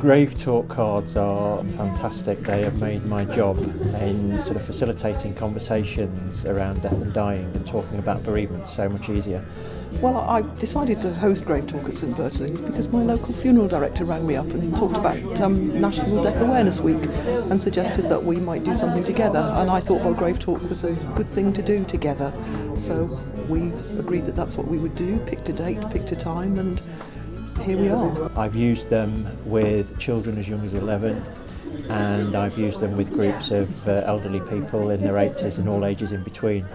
Gravetalk cards are fantastic. They have made my job in sort of facilitating conversations around death and dying and talking about bereavement so much easier. Well, I decided to host Gravetalk at St Bertling's because my local funeral director rang me up and talked about National Death Awareness Week and suggested that we might do something together. And I thought, well, Gravetalk was a good thing to do together. So we agreed that that's what we would do, picked a date, picked a time, and here we are. I've used them with children as young as 11, and I've used them with groups of elderly people in their 80s and all ages in between.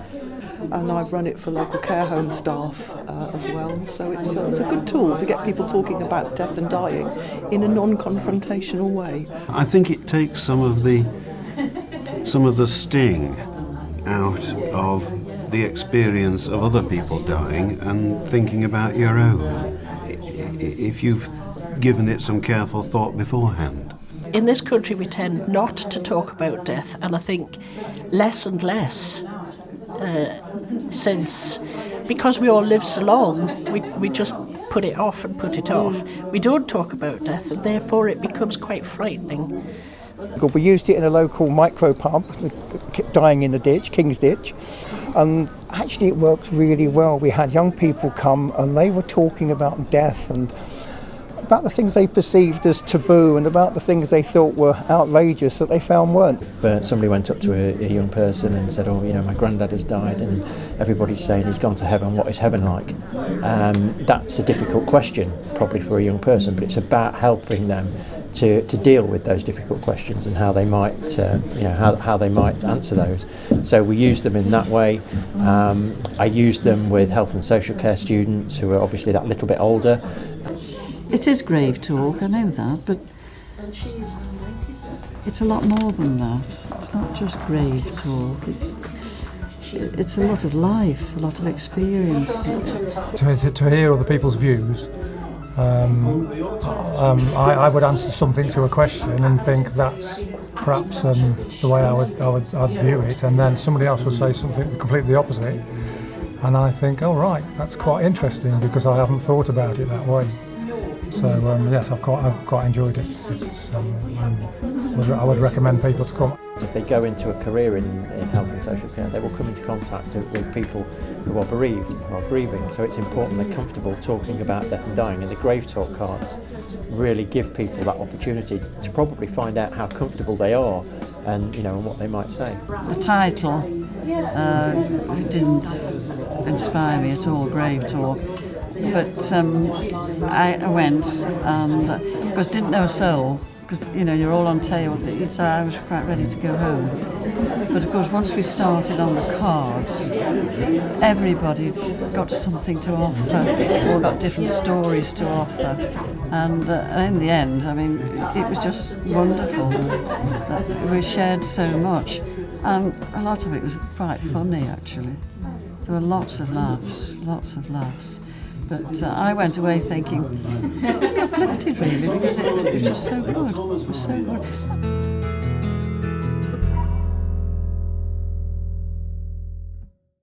And I've run it for local care home staff as well, so it's a good tool to get people talking about death and dying in a non-confrontational way. I think it takes some of the sting out of the experience of other people dying and thinking about your own, if you've given it some careful thought beforehand. In this country we tend not to talk about death, and I think less and less since, because we all live so long, we just put it off and put it off. We don't talk about death, and therefore it becomes quite frightening. We used it in a local micro pub, dying in the ditch, King's Ditch, and actually it worked really well. We had young people come and they were talking about death and about the things they perceived as taboo and about the things they thought were outrageous that they found weren't. But somebody went up to a young person and said, oh, you know, my granddad has died and everybody's saying he's gone to heaven, what is heaven like? That's a difficult question probably for a young person, but it's about helping them to deal with those difficult questions and how they might how they might answer those. So we use them in that way. I use them with health and social care students who are obviously that little bit older. It is Gravetalk, I know that, but it's a lot more than that. It's not just Gravetalk, it's a lot of life, a lot of experience. To hear other people's views, I would answer something to a question and think that's perhaps the way I'd view it, and then somebody else would say something completely opposite, and I think, oh right, that's quite interesting because I haven't thought about it that way. So yes, I've quite enjoyed it. I would recommend people to come. If they go into a career in health and social care, they will come into contact with people who are bereaved, who are grieving. So it's important they're comfortable talking about death and dying. And the Gravetalk cards really give people that opportunity to probably find out how comfortable they are, and and what they might say. The title didn't inspire me at all, Gravetalk. But I went and, of course, didn't know a soul, because, you're all on tail with it, so I was quite ready to go home. But, of course, once we started on the cards, everybody's got something to offer, all got different stories to offer. And in the end, it was just wonderful that we shared so much. And a lot of it was quite funny, actually. There were lots of laughs. But I went away thinking, uplifted really, because it was just so good. It was so good.